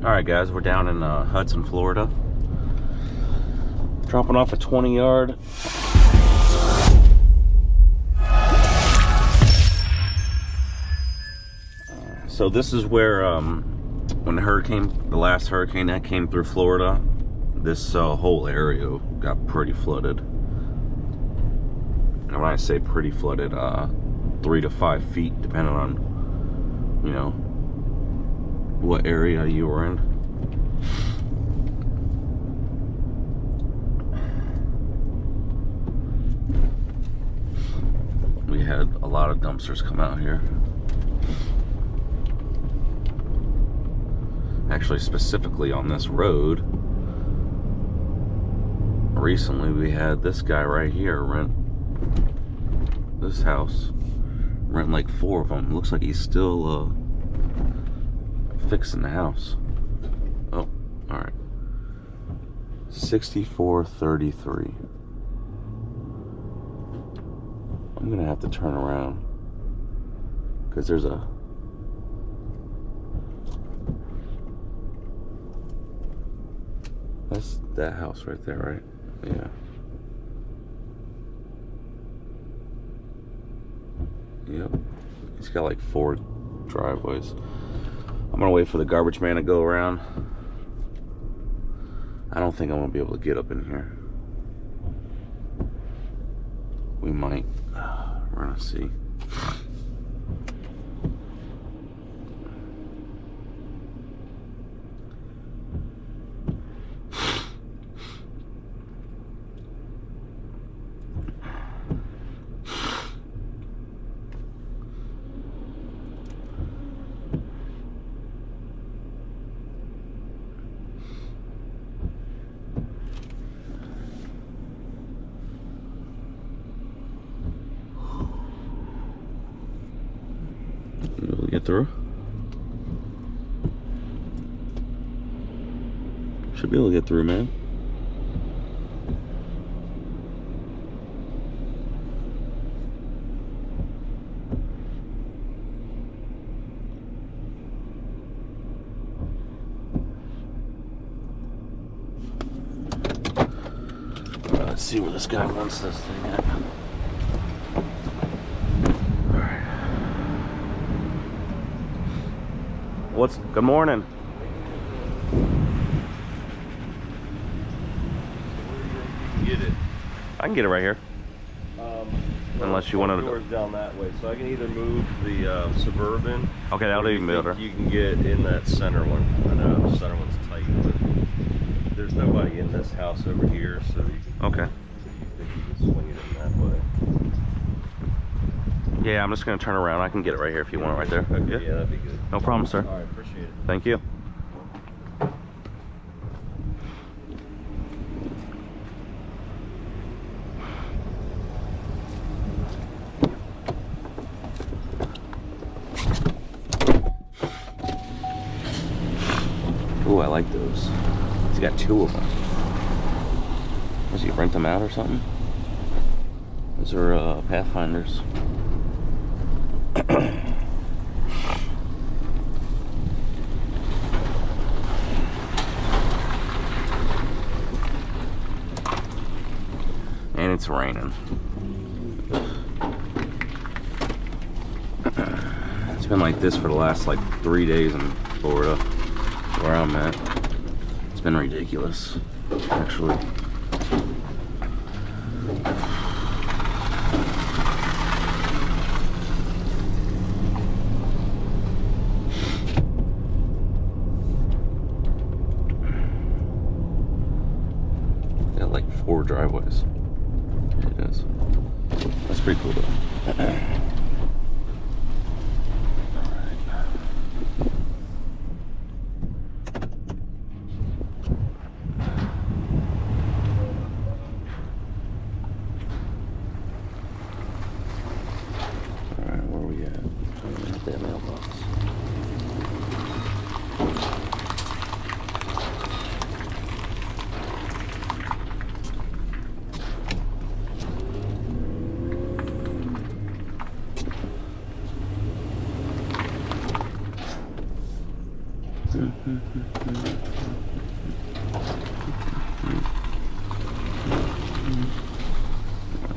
Alright guys, we're down in Hudson, Florida. Dropping off a 20-yard. So this is where, when the last hurricane that came through Florida, this whole area got pretty flooded. And when I say pretty flooded, 3 to 5 feet, depending on, you know, what area you were in. We had a lot of dumpsters come out here. Actually, specifically on this road, recently we had this guy right here rent this house, rent like 4 of them. Looks like he's still fixing the house. Oh, all right. 6433. I'm gonna have to turn around because there's that's that house right there, right? Yeah. Yep. He's got like 4 driveways. I'm gonna wait for the garbage man to go around. I don't think I'm gonna be able to get up in here. We might. We're gonna see. We'll get through. Should be able to get through, man. Let's see where this guy wants this thing at. Good morning. Get it. I can get it right here. Unless you wanted to doors down that way, so I can either move the Suburban. Okay, that'll even be better. You can get in that center one. I know the center one's tight, but there's nobody in this house over here, so you can. Okay. You can swing it in that way. Yeah, I'm just gonna turn around. I can get it right here if you want it right there. Okay, yeah, that'd be good. No problem, sir. All right, appreciate it. Thank you. Ooh, I like those. He's got 2 of them. Does he rent them out or something? Those are Pathfinders. And it's raining. It's been like this for the last like 3 days in Florida, where I'm at. It's been ridiculous, actually. Got like 4 driveways. It is. That's pretty cool though. That mailbox.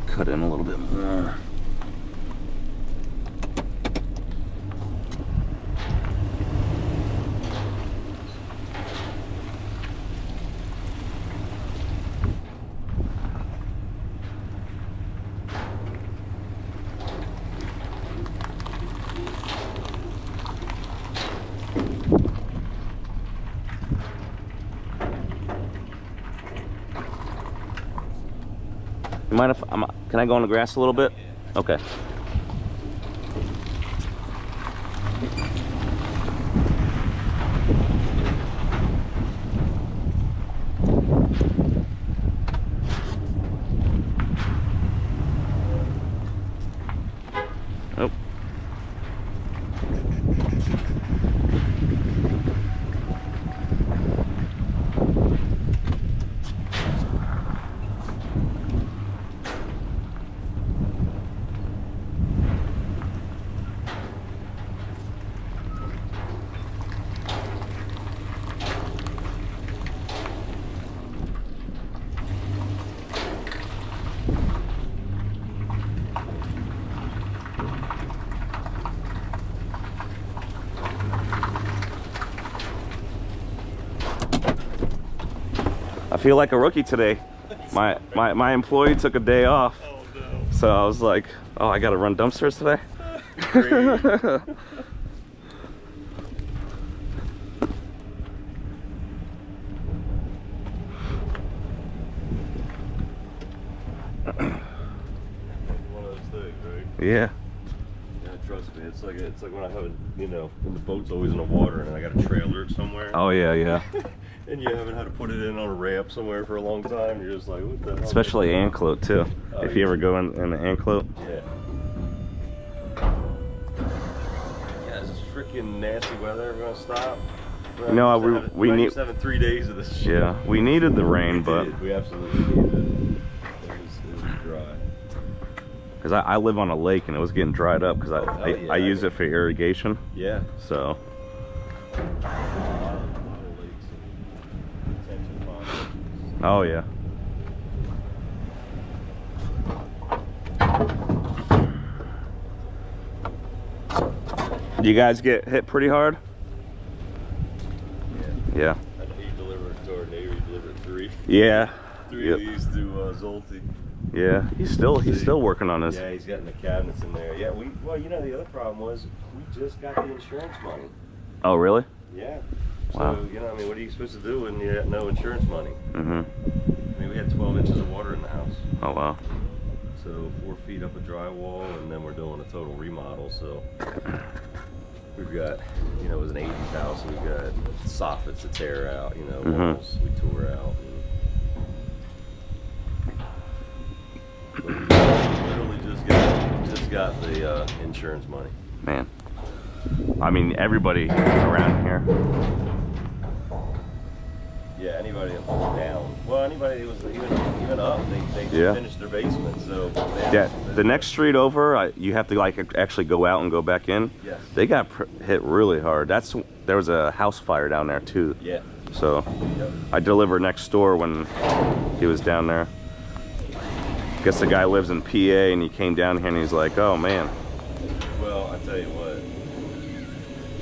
Cut in a little bit more. You mind if can I go on the grass a little bit? Okay. Oh. I feel like a rookie today. My employee took a day off. Oh no. So I was like, oh, I gotta run dumpsters today? One of those things, right? Yeah. Yeah, trust me. It's like when I have a, you know, when the boat's always in the water and I got to trailer it somewhere. Oh yeah, yeah. And you haven't had to put it in on a ramp somewhere for a long time. You're just like, what the hell? Especially anklet too. Oh, If you ever go in the anklet. Yeah. Yeah, is this freaking nasty weather ever gonna stop? You know, we need having 3 days of this shit. Yeah, we needed the rain, but We absolutely needed it. It was dry. because I live on a lake and it was getting dried up because I use it for irrigation. Yeah. So. A lot of lakes and retention ponds. Oh yeah. You guys get hit pretty hard? Yeah. I know you deliver it to our neighbor. You delivered 3. Yeah. 3 Yep. of these to Zolti. Yeah. He's still working on this. Yeah, he's got in the cabinets in there. Yeah, well, you know, the other problem was we just got the insurance money. Oh really? Yeah. Wow. So, you know, I mean, what are you supposed to do when you got no insurance money? Mm-hmm. I mean, we had 12 inches of water in the house. Oh wow. So 4 feet up a drywall, and then we're doing a total remodel. So we've got, you know, it was an 80s house. So we've got soffits to tear out, you know, walls we tore out. And we literally just got the insurance money. Man. I mean, everybody around here. Yeah, anybody that was down. Well, anybody that was even up, they Yeah. finished their basement. So Yeah. The next street over, you have to like actually go out and go back in. Yes. They got hit really hard. There was a house fire down there too. Yeah. So Yep. I delivered next door when he was down there. Guess the guy lives in PA and he came down here and he's like, oh man. Well, I tell you what.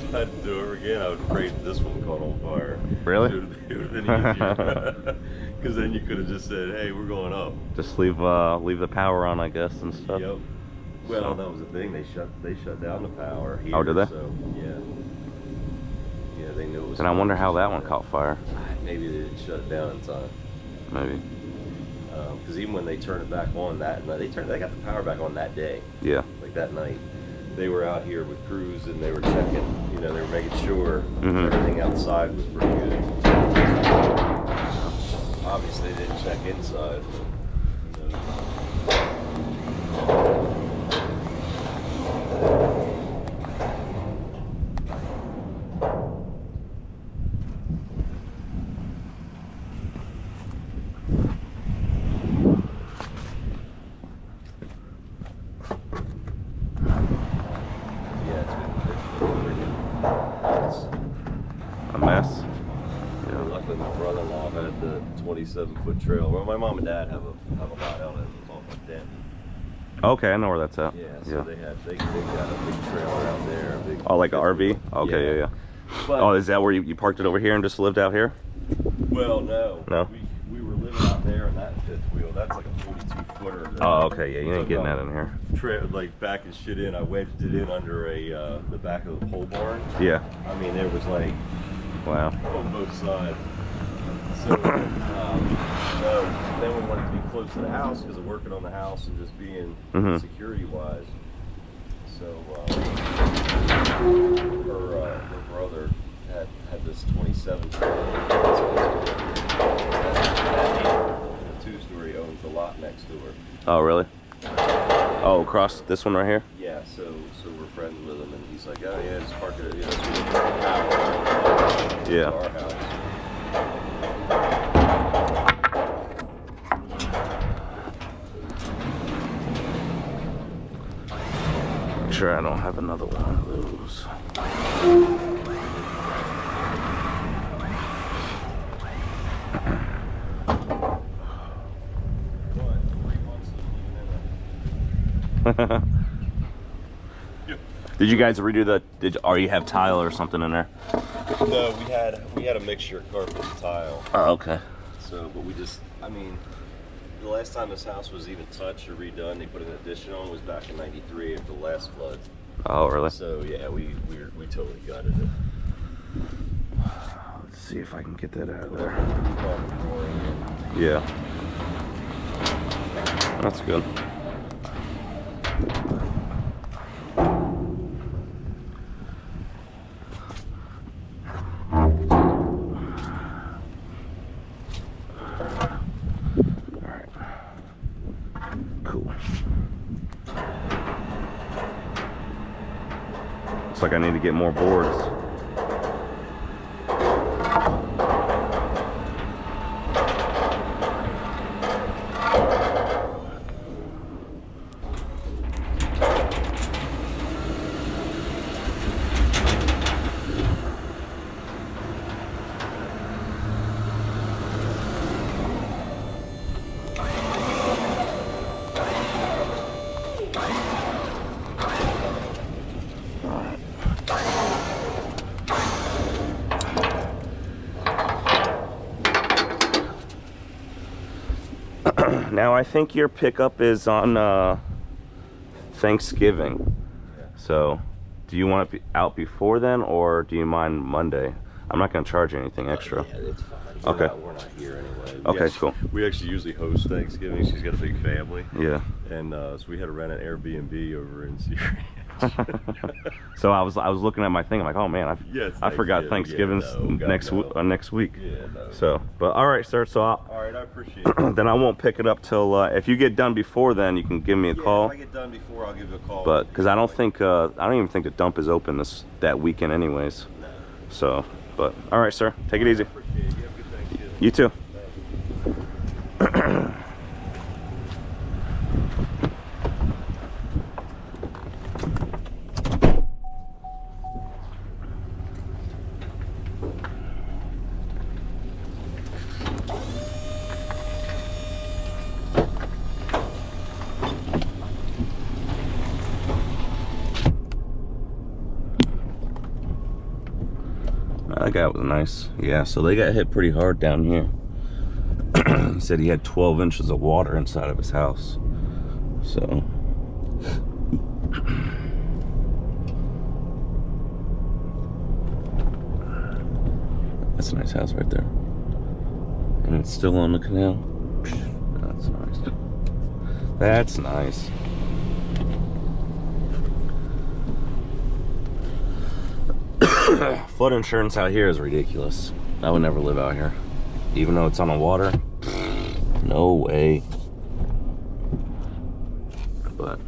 If I had to do it again, I would pray that this one caught on fire. Really? It would have been easier. Because then you could have just said, hey, we're going up. Just leave the power on, I guess, and stuff. Yep. Well, So- that was the thing. They shut down the power here. Oh, did they? So, yeah. Yeah, they knew it was. And I wonder how that one caught fire. Maybe they didn't shut it down in time. Maybe. Because even when they turned it back on that night, they got the power back on that day. Yeah. Like that night. They were out here with crews and they were checking, you know, they were making sure Mhm. everything outside was pretty good. Obviously, they didn't check inside. But, A mess. but my brother-in-law had the 27-foot trail. Well, my mom and dad have a lot out in off of Denton. Okay, I know where that's at. Yeah, so they got a big trailer out there. A big Oh, like an RV? Okay, yeah. But, oh, is that where you parked it over here and just lived out here? Well, no. No? We were living out there in that fifth wheel. That's like a 42-footer. Oh, okay, yeah, you ain't getting that in here. Like backing shit in, I wedged it in under the back of the pole barn. Yeah. I mean, there was like, wow, on both sides. So, no, then we wanted to be close to the house because of working on the house and just being security-wise. So, her brother had this 27 trailer. The two-story owns the lot next to her. Oh, really? Oh, across this one right here? Yeah, so we're friends with him, and he's like, oh yeah, just park it, so we Yeah. our house. Make sure I don't have another one of those. Did you guys redo the? Or you have tile or something in there? No, we had a mixture of carpet and tile. Oh, okay. So, but I mean, the last time this house was even touched or redone, they put an addition on, was back in '93 after the last flood. Oh, really? So yeah, we totally gutted it. Let's see if I can get that out of there. Yeah. Yeah. That's good. Looks like I need to get more boards. Now I think your pickup is on Thanksgiving. Yeah. So do you want to be out before then, or do you mind Monday? I'm not going to charge you anything extra. Yeah, it's fine. Okay. We're not here anyway. Okay, cool. We actually usually host Thanksgiving. She's got a big family. Yeah. And so we had to rent an Airbnb over in Syria. So I was looking at my thing. I'm like, oh man, I forgot Thanksgiving's next week. Yeah, no. So, but all right, sir. So all right, I appreciate it. then I won't pick it up till if you get done before then, you can give me a call. If I get done before, I'll give you a call. But because I don't even think the dump is open that weekend anyways. No. So, but all right, sir. Take it easy. I appreciate it. You have a good Thanksgiving. You too. That guy was nice. Yeah, so they got hit pretty hard down here. He said he had 12 inches of water inside of his house. So that's a nice house right there. And it's still on the canal. That's nice. That's nice. Flood insurance out here is ridiculous. I would never live out here. Even though it's on the water. No way. But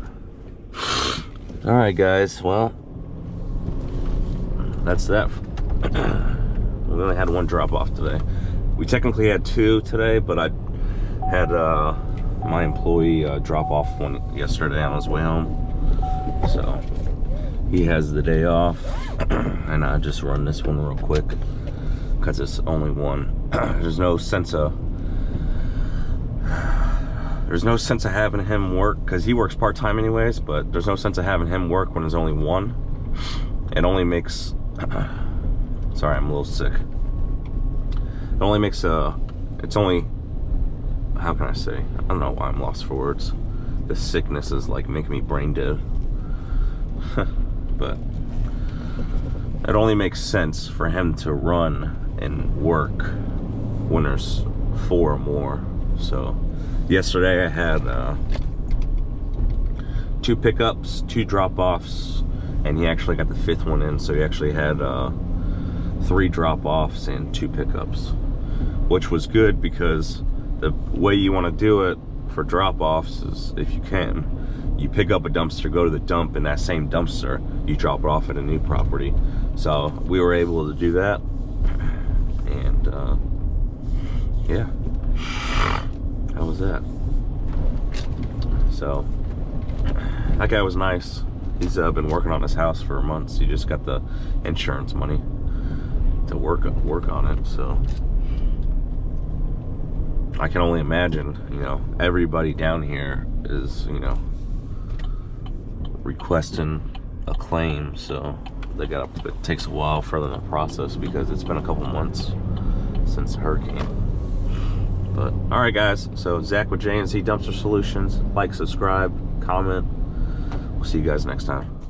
alright guys, well, that's that. We only had one drop off today. We technically had two today, but I had my employee drop off one yesterday on his way home. So he has the day off, and I just run this one real quick. because it's only one. There's no sense of having him work, because he works part-time anyways, but there's no sense of having him work when there's only one. It only makes sorry, I'm a little sick. It only makes it's only, how can I say, I don't know why I'm lost for words. The sickness is like making me brain dead. But it only makes sense for him to run and work when there's 4 or more. So yesterday I had 2 pickups, 2 drop-offs, and he actually got the 5th one in, so he actually had 3 drop-offs and 2 pickups, which was good, because the way you want to do it for drop-offs is, if you can, you pick up a dumpster, go to the dump, and that same dumpster you drop it off at a new property. So we were able to do that, and yeah, how was that? So that guy was nice. He's been working on his house for months. He just got the insurance money to work on it. So I can only imagine, you know, everybody down here is, you know, requesting a claim, so it takes a while for them to process, because it's been a couple months since the hurricane. But all right, guys, so Zach with J&Z Dumpster Solutions. Like, subscribe, comment. We'll see you guys next time.